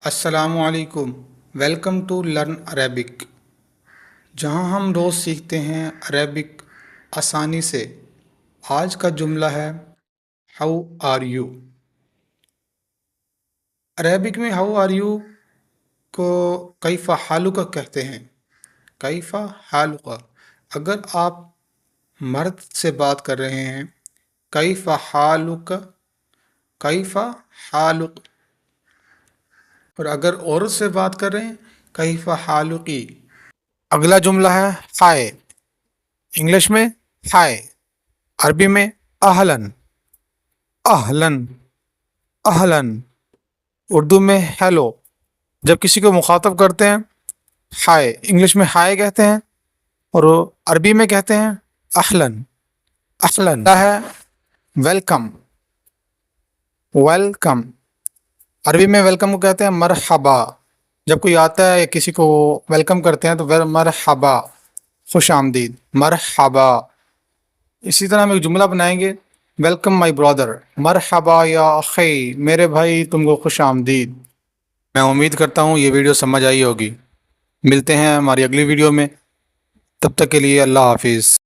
السلام علیکم۔ Welcome to learn Arabic, جہاں ہم روز سیکھتے ہیں عربک آسانی سے۔ آج کا جملہ ہے ہاؤ آر یو۔ عربک میں ہاؤ آر یو کو کیف حالک کہتے ہیں۔ کیف حالک، اگر آپ مرد سے بات کر رہے ہیں کیف حالک، کیف حالک، اور اگر عورت سے بات کر رہے ہیں کیف حالکی۔ اگلا جملہ ہے ہائے، انگلش میں ہائے، عربی میں اہلن، اہلن، اہلن، اردو میں ہیلو۔ جب کسی کو مخاطب کرتے ہیں ہائے، انگلش میں ہائے کہتے ہیں اور عربی میں کہتے ہیں اہلن، اہلن ہے ویلکم، ویلکم، عربی میں ویلکم کو کہتے ہیں مرحبا۔ جب کوئی آتا ہے یا کسی کو ویلکم کرتے ہیں تو مرحبا، خوش آمدید، مرحبا۔ اسی طرح ہم ایک جملہ بنائیں گے ویلکم مائی برادر، مرحبا یا اخی، میرے بھائی تم کو خوش آمدید۔ میں امید کرتا ہوں یہ ویڈیو سمجھ آئی ہوگی۔ ملتے ہیں ہماری اگلی ویڈیو میں، تب تک کے لیے اللہ حافظ۔